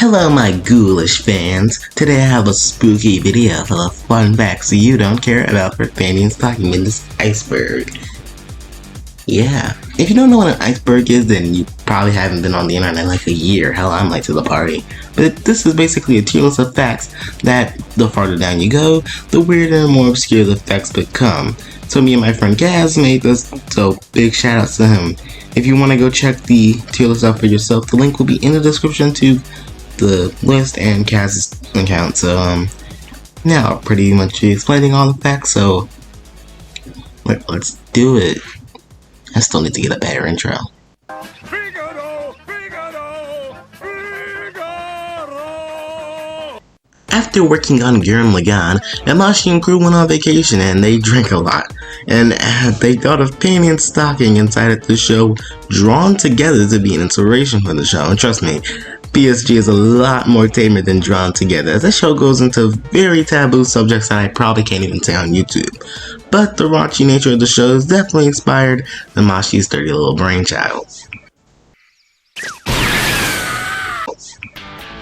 Hello my ghoulish fans, today I have a spooky video full of fun facts you don't care about for Panty Stocking Iceberg. Yeah, if you don't know what an iceberg is, then you probably haven't been on the internet in like a year. Hell, I'm late to the party. But this is basically a tier list of facts that the farther down you go, the weirder and more obscure the facts become. So me and my friend Gaz made this, so big shout outs to him. If you want to go check the tier list out for yourself, the link will be in the description to the list and Gaz's account. So now I'll pretty much be explaining all the facts, so let's do it. I still need to get a better intro. After working on Gurren Lagann, Yamashi and crew went on vacation and they drank a lot. And they thought of Panty Stocking and decided the show drawn together to be an inspiration for the show. And trust me, PSG is a lot more tamer than Drawn Together, as that show goes into very taboo subjects that I probably can't even say on YouTube. But the raunchy nature of the show has definitely inspired Yamashi's dirty little brainchild.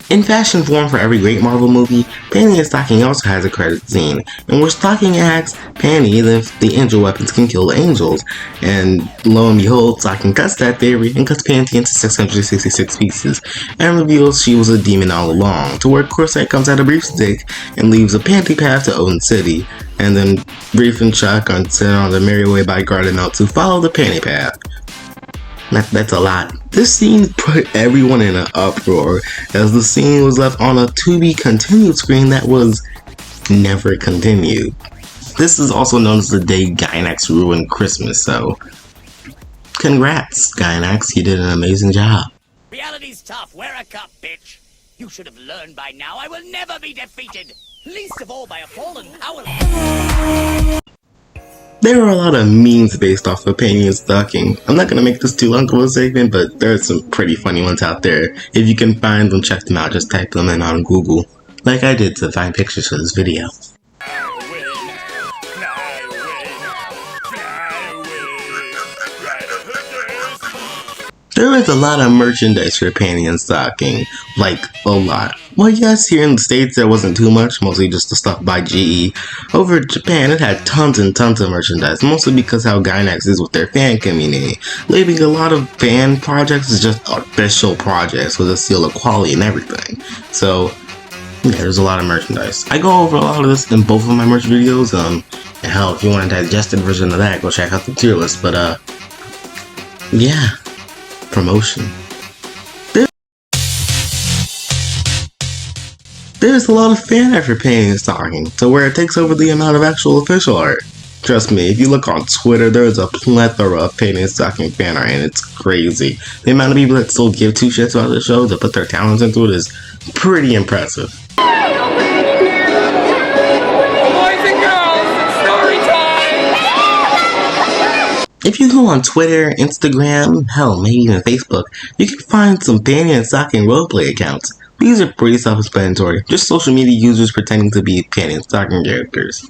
In fashion form for every great Marvel movie, Panty Stocking also has a credit scene, in which Stocking asks Panty if the angel weapons can kill angels, and lo and behold, Stocking cuts that theory and cuts Panty into 666 pieces, and reveals she was a demon all along, to where Corset comes out of Brief's dick and leaves a panty path to Odin City, and then Brief and Chuck are sent on their merry way by Garden to follow the panty path. That's a lot. This scene put everyone in an uproar, as the scene was left on a to-be continued screen that was never continued. This is also known as the day Gainax ruined Christmas, so congrats, Gainax, you did an amazing job. Reality's tough, wear a cup, bitch. You should have learned by now I will never be defeated, least of all by a fallen power. There are a lot of memes based off of Panty Stocking. I'm not gonna make this too long of a segment, but there are some pretty funny ones out there. If you can find them, check them out. Just type them in on Google, like I did to find pictures for this video. There is a lot of merchandise for Panty Stocking, like a lot. Well, yes, here in the States there wasn't too much, mostly just the stuff by GE. Over in Japan, it had tons and tons of merchandise, mostly because how Gainax is with their fan community, leaving a lot of fan projects as just official projects with a seal of quality and everything. So, yeah, there's a lot of merchandise. I go over a lot of this in both of my merch videos. And hell, if you want a digested version of that, go check out the tier list. But yeah. Promotion. There's a lot of fan art for Panty Stocking, to where it takes over the amount of actual official art. Trust me, if you look on Twitter, there's a plethora of Panty Stocking fan art, and it's crazy. The amount of people that still give two shits about the show to put their talents into it is pretty impressive. If you go on Twitter, Instagram, hell, maybe even Facebook, you can find some Panty Stocking roleplay accounts. These are pretty self-explanatory, just social media users pretending to be Panty Stocking characters.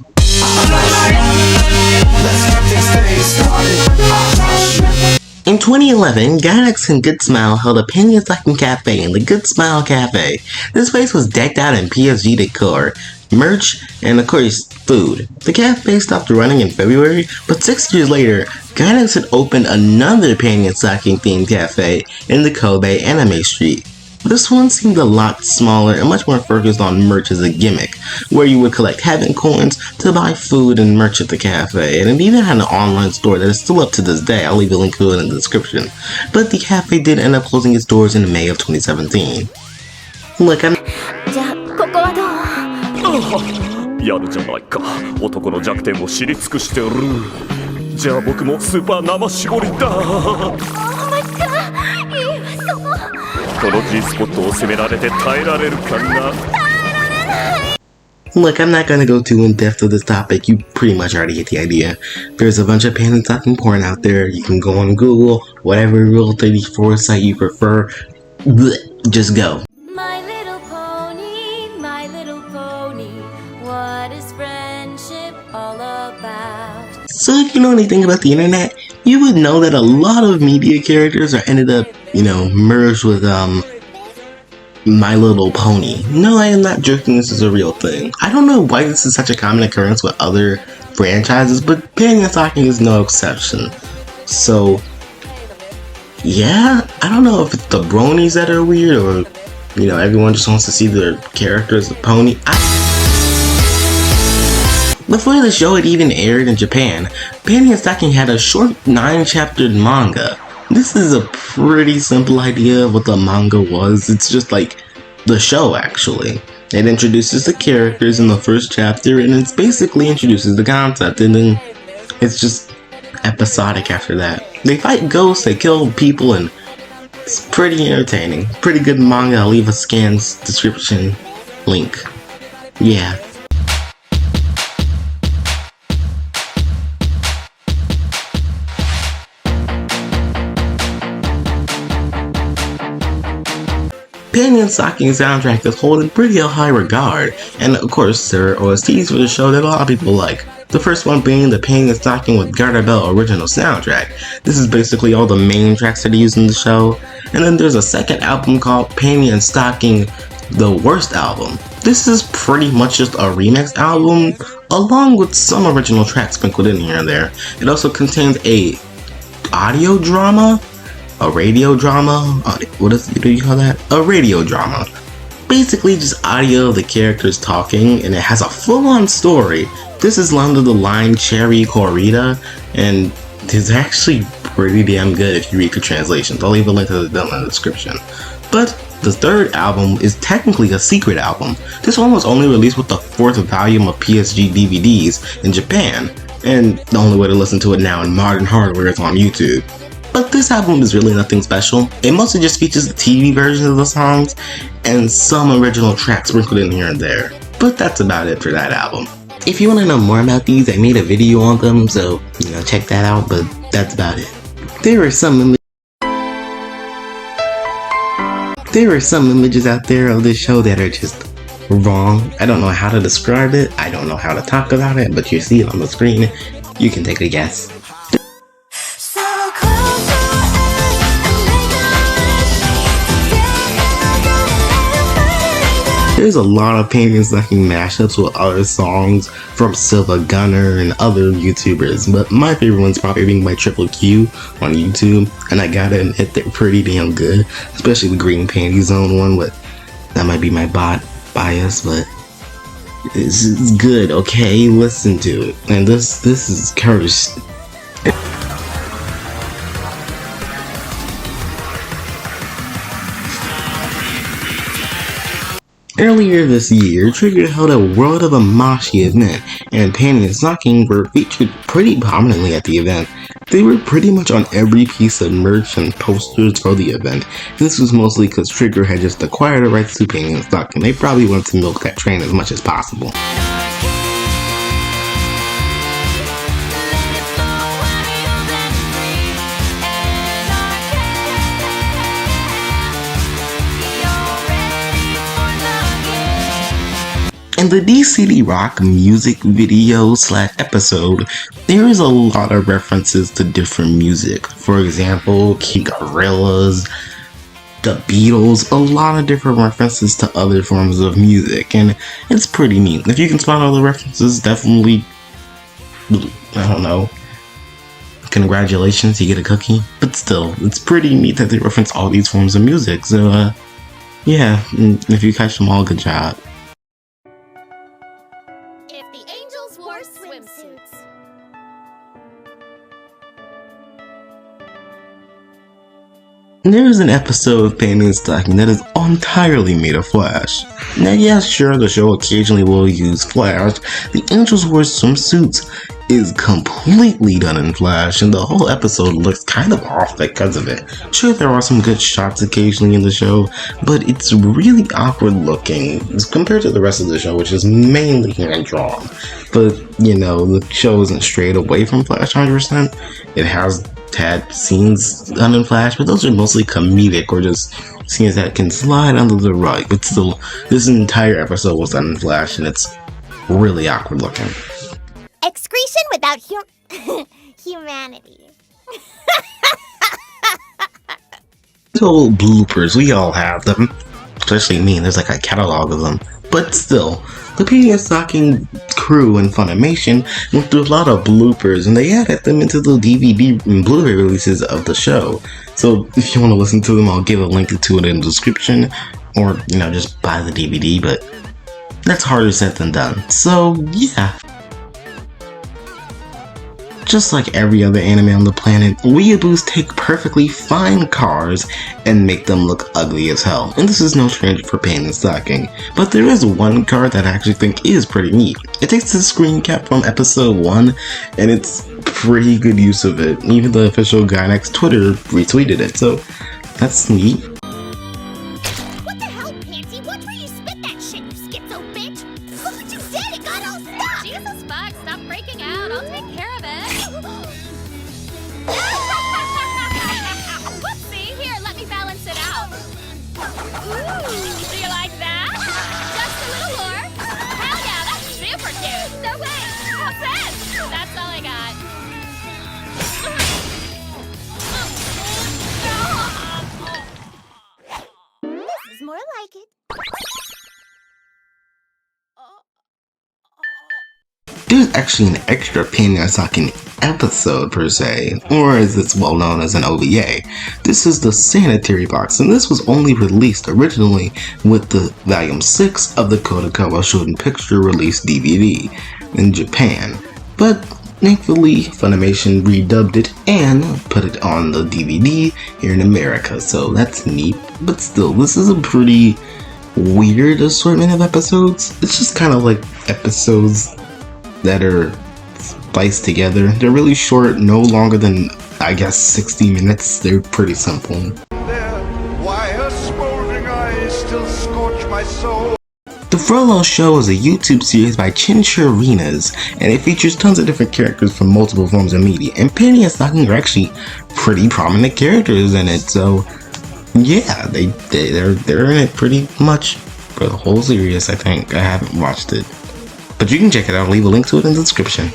In 2011, Gainax and Good Smile held a Panty Stocking cafe in the Good Smile Cafe. This place was decked out in PSG decor, merch, and of course, food. The cafe stopped running in February, but 6 years later, Gainax had opened another Panty Stocking themed cafe in the Kobe Anime Street. This one seemed a lot smaller and much more focused on merch as a gimmick, where you would collect heaven coins to buy food and merch at the cafe, and it even had an online store that is still up to this day. I'll leave a link to it in the description. But the cafe did end up closing its doors in May of 2017. Look, I'm... やるじゃないか。男の弱点を知り尽くしてる。じゃあ僕もスーパー生絞りだ。この G スポットを攻められて耐えられるかな。Look, I'm not gonna go too in depth with this topic. You pretty much already get the idea. There's a bunch of Panty Stocking porn out there. You can go on Google, whatever Rule 34 site you prefer. Just go. So if you know anything about the internet, you would know that a lot of media characters are ended up, merged with My Little Pony. No, I am not joking, this is a real thing. I don't know why this is such a common occurrence with other franchises, but Panty Stocking is no exception. So, yeah, I don't know if it's the bronies that are weird or, everyone just wants to see their characters a pony. Before the show had even aired in Japan, Panty Stocking had a short 9-chapter manga. This is a pretty simple idea of what the manga was. It's just like the show, actually. It introduces the characters in the first chapter, and it basically introduces the concept, and then it's just episodic after that. They fight ghosts, they kill people, and it's pretty entertaining. Pretty good manga. I'll leave a scan description link. Yeah. Panty Stocking soundtrack is held in pretty high regard, and of course there are OSTs for the show that a lot of people like. The first one being the Panty Stocking with Garter Bell original soundtrack. This is basically all the main tracks that are used in the show. And then there's a second album called Panty Stocking The Worst Album. This is pretty much just a remix album, along with some original tracks sprinkled in here and there. It also contains a audio drama, a radio drama, do you call that? A radio drama. Basically just audio of the characters talking, and it has a full-on story. This is under the line Cherry Corrida, and it's actually pretty damn good if you read the translations. I'll leave a link to them in the description. But the third album is technically a secret album. This one was only released with the 4th volume of PSG DVDs in Japan, and the only way to listen to it now in modern hardware is on YouTube. But this album is really nothing special. It mostly just features the TV version of the songs and some original tracks sprinkled in here and there. But that's about it for that album. If you want to know more about these, I made a video on them, so check that out, but that's about it. There are some images out there of this show that are just wrong. I don't know how to describe it, I don't know how to talk about it, but you see it on the screen. You can take a guess. There's a lot of Panty Stocking mashups with other songs from Silva Gunner and other YouTubers, but my favorite one's probably being by Triple Q on YouTube, and I gotta admit they're pretty damn good, especially the Green Panty Zone one, but that might be my bias, but it's good, okay? Listen to it. And this is cursed. Earlier this year, Trigger held a World of Amashi event, and Panty Stocking were featured pretty prominently at the event. They were pretty much on every piece of merch and posters for the event. This was mostly because Trigger had just acquired the rights to Panty Stocking. They probably wanted to milk that train as much as possible. In the DCD Rock music video / episode, there is a lot of references to different music. For example, Gorillaz, the Beatles, a lot of different references to other forms of music, and it's pretty neat. If you can spot all the references, definitely, I don't know, congratulations, you get a cookie. But still, it's pretty neat that they reference all these forms of music, so yeah, if you catch them all, good job. If the angels wore swimsuits. There is an episode of Panty Stocking that is entirely made of Flash. Now, yeah, sure, the show occasionally will use Flash. The Angels Wear Swimsuits is completely done in Flash, and the whole episode looks kind of off because of it. Sure, there are some good shots occasionally in the show, but it's really awkward looking compared to the rest of the show, which is mainly hand drawn. But, the show isn't strayed away from Flash 100%. It has had scenes done in Flash, but those are mostly comedic or just scenes that can slide under the rug. But still, this entire episode was done in Flash, and it's really awkward looking. Excretion without humanity. Little bloopers, we all have them. especially me, and there's like a catalog of them. But still, the Panty Stocking crew and Funimation went through a lot of bloopers, and they added them into the DVD and Blu-ray releases of the show. So if you want to listen to them, I'll give a link to it in the description, or just buy the DVD. But that's harder said than done. So yeah. Just like every other anime on the planet, weeaboos take perfectly fine cars and make them look ugly as hell. And this is no stranger for Panty Stocking. But there is one car that I actually think is pretty neat. It takes the screen cap from episode 1, and it's pretty good use of it. Even the official Gynex Twitter retweeted it, so that's neat. What the hell, Panty? Watch where you spit that shit, you schizo bitch! Look what you did! It got all stuck! Jesus fuck, stop freaking out. I'll take care of it. Whoopsie, here, let me balance it out. Ooh, do you like that? Just a little more. Hell yeah, that's super cute. No way, how's this? That's all I got. This is more like it. There's actually an extra Panty Stocking episode per se, or as it's well known as an OVA. This is the Sanitary Box, and this was only released originally with the Volume 6 of the Kodakawa Shooting Picture release DVD in Japan. But thankfully, Funimation redubbed it and put it on the DVD here in America, so that's neat. But still, this is a pretty weird assortment of episodes. It's just kind of like episodes that are spliced together. They're really short, no longer than, I guess, 60 minutes. They're pretty simple. Why her smoldering eyes still scorch my soul. The Frollo Show is a YouTube series by Chinchurinas, and it features tons of different characters from multiple forms of media, and Panty Stocking are actually pretty prominent characters in it, so yeah, they're in it pretty much for the whole series, I think. I haven't watched it, but you can check it out. I'll leave a link to it in the description.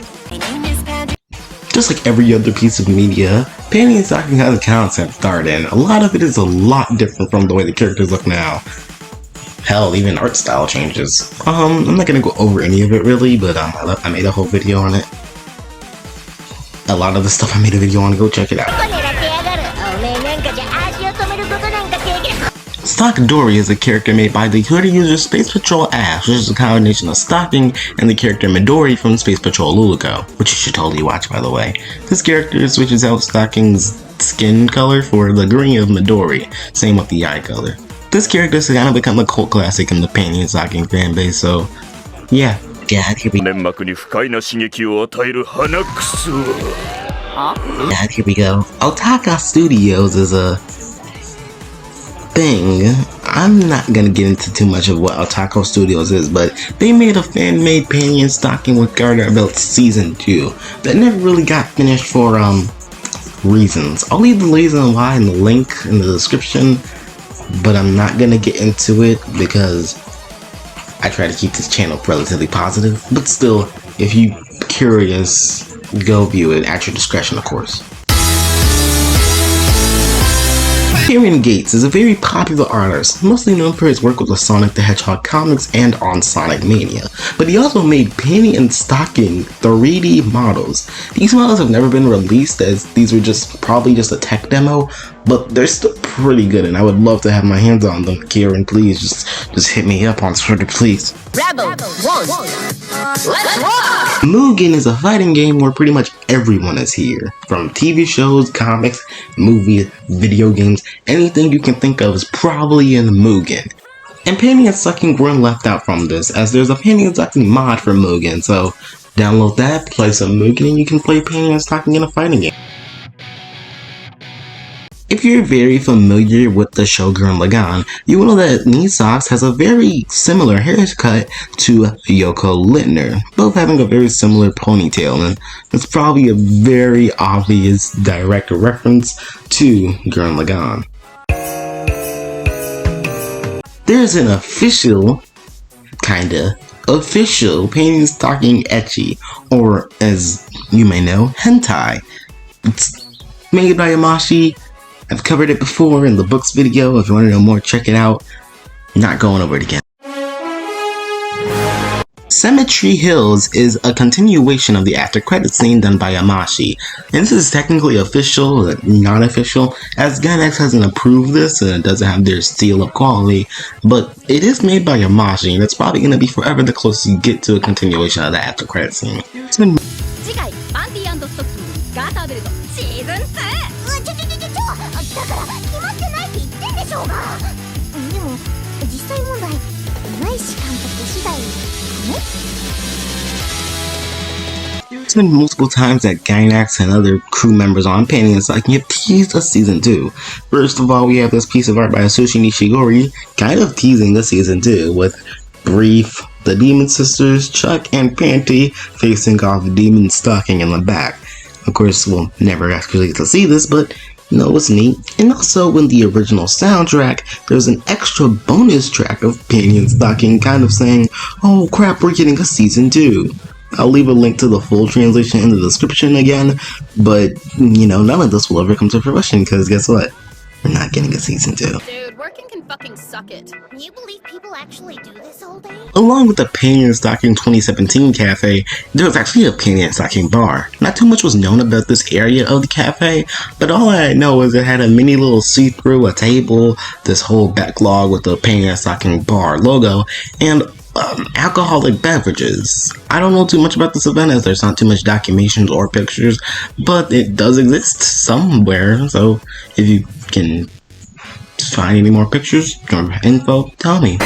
Just like every other piece of media, Panty Stocking has a concept art, and a lot of it is a lot different from the way the characters look now. Hell, even art style changes. I'm not gonna go over any of it really, but I made a whole video on it. A lot of the stuff I made a video on, go check it out. Stock Dory is a character made by the Twitter user Space Patrol Ash, which is a combination of Stocking and the character Midori from Space Patrol Luluko, which you should totally watch, by the way. This character switches out Stocking's skin color for the green of Midori, same with the eye color. This character has kind of become a cult classic in the Panty Stocking fanbase, so yeah, here we go. 粘膜に不快な刺激を与える鼻くそ Here we go. Otaka Studios is a thing. I'm not gonna get into too much of what Otaka Studios is, but they made a fan-made Panty Stocking with Garter Belt Season 2 that never really got finished for reasons. I'll leave the reason why in the link in the description, but I'm not gonna get into it because I try to keep this channel relatively positive. But still, if you're curious, go view it at your discretion, of course. Kieran Gates is a very popular artist, mostly known for his work with the Sonic the Hedgehog comics and on Sonic Mania, but he also made Panty Stocking 3D models. These models have never been released, as these were probably just a tech demo, but they're still pretty good, and I would love to have my hands on them. Kieran, please just hit me up on Twitter, please. Rebel, one, let's rock! Mugen is a fighting game where pretty much everyone is here. From TV shows, comics, movies, video games, anything you can think of is probably in Mugen. And Panty Stocking weren't left out from this, as there's a Panty Stocking mod for Mugen, so download that, play some Mugen, and you can play Panty Stocking in a fighting game. If you're very familiar with the show Gurren Lagann, you will know that Nisox has a very similar haircut to Yoko Littner, both having a very similar ponytail, and it's probably a very obvious direct reference to Gurren Lagann. There's an official Panty Stocking ecchi, or as you may know, hentai. It's made by Yamashi. I've covered it before in the books video. If you want to know more, check it out. Not going over it again. Cemetery Hills is a continuation of the after credits scene done by Yamashi, and this is technically official, but not official, as Gainax hasn't approved this and it doesn't have their seal of quality, but it is made by Yamashi, and it's probably going to be forever the closer you get to a continuation of the after credits scene. It's been 次回パンティストッキングガーターベルトシーズン 2。 だから決まってないって言ってんでしょうが。でも実際問題岩石監督次第かね。 It's been multiple times that Gainax and other crew members on Panty Stocking have teased a season 2. First of all, we have this piece of art by Asushi Nishigori, kind of teasing the season 2, with Brief, the Demon Sisters, Chuck, and Panty facing off Demon Stocking in the back. Of course, we'll never actually get to see this, but you know, it's neat. And also, in the original soundtrack, there's an extra bonus track of Panty Stocking kind of saying, "Oh crap, we're getting a season 2. I'll leave a link to the full translation in the description again, but, you know, none of this will ever come to fruition, because guess what? We're not getting a season 2. Dude, working can fucking suck it. You believe people actually do this all day? Along with the Panty Stocking 2017 cafe, there was actually a Panty Stocking bar. Not too much was known about this area of the cafe, but all I know is it had a mini little see-through, a table, this whole backlog with the Panty Stocking bar logo, and alcoholic beverages. I don't know too much about this event as there's not too much documentations or pictures, but it does exist somewhere, so if you can find any more pictures or info, tell me.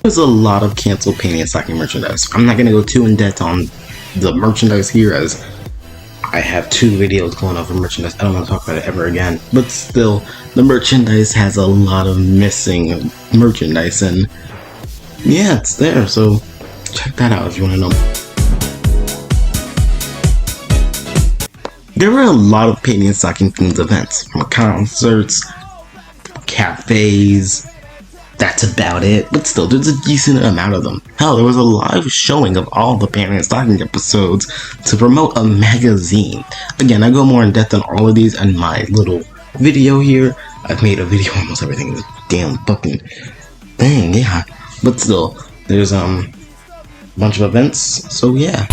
There's a lot of canceled Panty Stocking merchandise. I'm not gonna go too in depth on the merchandise here as I have 2 videos going over merchandise. I don't want to talk about it ever again. But still, the merchandise has a lot of missing merchandise, and yeah, it's there. So check that out if you want to know. There were a lot of Panty Stocking themed events, from concerts, cafes. That's about it, but still, there's a decent amount of them. Hell, there was a live showing of all the Panty Stocking episodes to promote a magazine. Again, I go more in depth on all of these in my little video here. I've made a video on almost everything in this damn fucking thing, yeah. But still, there's a bunch of events, so yeah.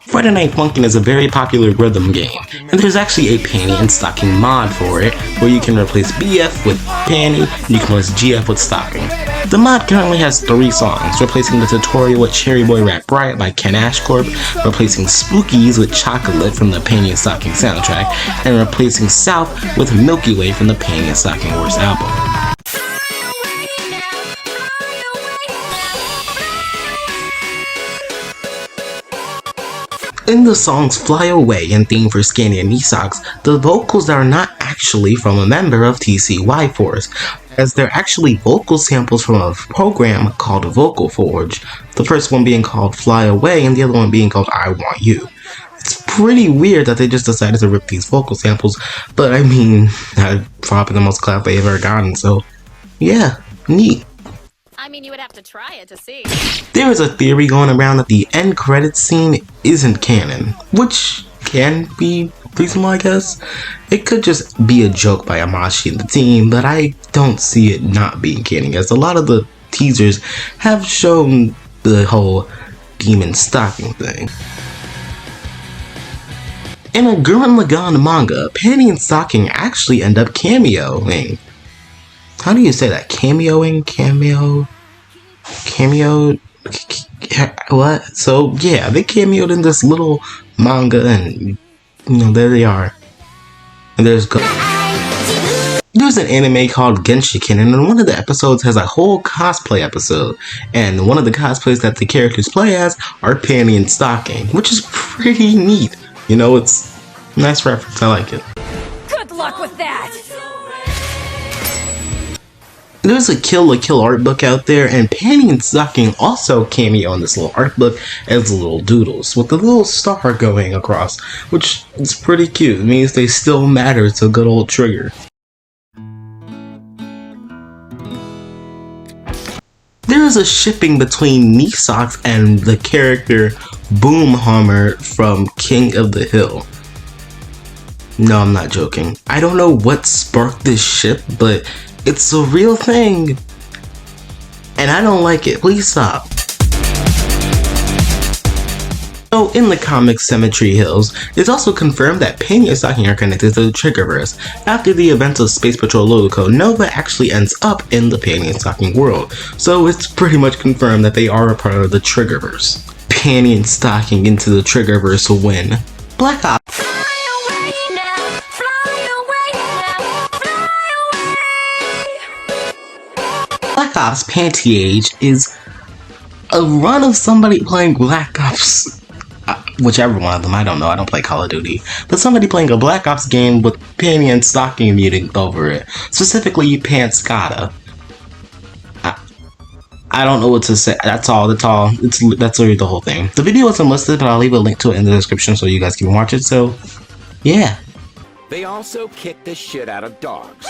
Friday Night Funkin' is a very popular rhythm game, and there's actually a Panty Stocking mod for it, where you can replace BF with Panty, and you can replace GF with Stocking. The mod currently has 3 songs, replacing the tutorial with Cherry Boy Rap Riot by Ken Ashcorp, replacing Spookies with Chocolate from the Panty Stocking soundtrack, and replacing South with Milky Way from the Panty Stocking Worst album. In the songs Fly Away and theme for Scanny and Nisox, the vocals are not actually from a member of TCY Force, as they're actually vocal samples from a program called Vocal Forge, the first one being called Fly Away and the other one being called I Want You. It's pretty weird that they just decided to rip these vocal samples, but I mean, that's probably the most clout they've ever gotten, so yeah, neat. I mean, you would have to try it to see. There is a theory going around that the end credits scene isn't canon, which can be reasonable, I guess. It could just be a joke by Yamashi and the team, but I don't see it not being canon, as a lot of the teasers have shown the whole Demon Stocking thing. In a Gurren Lagann manga, Panty Stocking actually end up cameoing. How do you say that? Cameoing? Cameo? What? So yeah, they cameoed in this little manga, and you know, there they are. And there's an anime called Genshiken, and one of the episodes has a whole cosplay episode, and one of the cosplays that the characters play as are Panty Stocking, which is pretty neat. You know, it's a nice reference. I like it. Good luck with that! There's a Kill la Kill art book out there, and Panty Stocking also cameo on this little art book as little doodles with the little star going across, which is pretty cute. It means they still matter to good old Trigger. There is a shipping between Nisox and the character Boomhammer from King of the Hill. No, I'm not joking. I don't know what sparked this ship, but it's a real thing. And I don't like it. Please stop. So, in the comics Cemetery Hills, it's also confirmed that Panty and Stocking are connected to the Triggerverse. After the events of Space Patrol Loco, Nova actually ends up in the Panty and Stocking world, so it's pretty much confirmed that they are a part of the Triggerverse. Panty and Stocking into the Triggerverse to win. Black Ops. Black Ops Panty Age is a run of somebody playing Black Ops. Whichever one of them, I don't know, I don't play Call of Duty. But somebody playing a Black Ops game with Panty and Stocking muting over it. Specifically, Panscata. I don't know what to say. That's all. That's literally the whole thing. The video isn't listed, but I'll leave a link to it in the description so you guys can watch it. So, yeah. They also kick the shit out of dogs.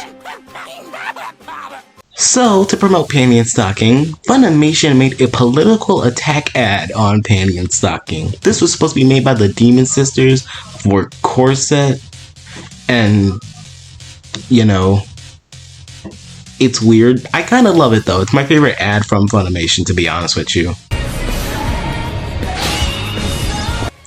So, to promote Panty and Stocking, Funimation made a political attack ad on Panty and Stocking. This was supposed to be made by the Demon Sisters for Corset, and, you know, it's weird. I kind of love it though. It's my favorite ad from Funimation, to be honest with you.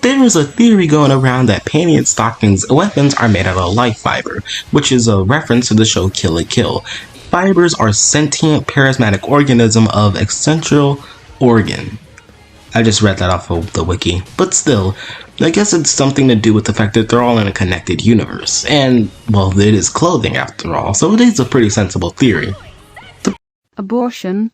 There is a theory going around that Panty and Stocking's weapons are made out of life fiber, which is a reference to the show Kill la Kill. Fibers are sentient charismatic organism of essential organ. I just read that off of the wiki. But still, I guess it's something to do with the fact that they're all in a connected universe. And, well, it is clothing after all, so it is a pretty sensible theory. Abortion.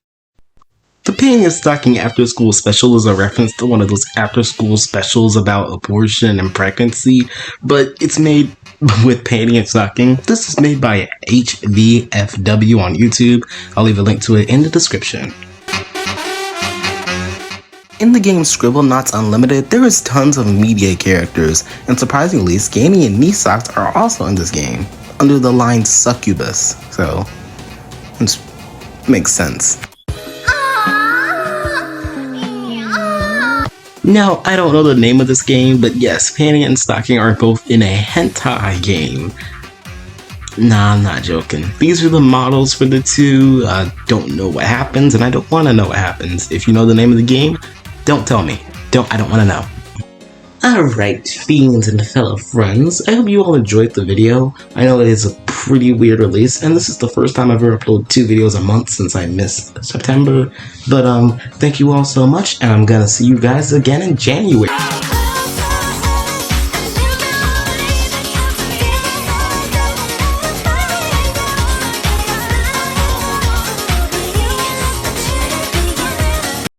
The Panty and Stocking After School Special is a reference to one of those after school specials about abortion and pregnancy, but it's made with Panty and Stocking. This is made by HVFW on YouTube. I'll leave a link to it in the description. In the game Scribblenauts Unlimited, there is tons of media characters, and surprisingly, Scanny and Knee-Socks are also in this game, under the line Succubus, so it makes sense. Now, I don't know the name of this game, but yes, Panty and Stocking are both in a hentai game. Nah, I'm not joking. These are the models for the two. I don't know what happens, and I don't want to know what happens. If you know the name of the game, don't tell me. I don't want to know. Alright, fiends and fellow friends, I hope you all enjoyed the video. I know it is a pretty weird release, and this is the first time I've ever uploaded 2 videos a month since I missed September. But thank you all so much, and I'm gonna see you guys again in January.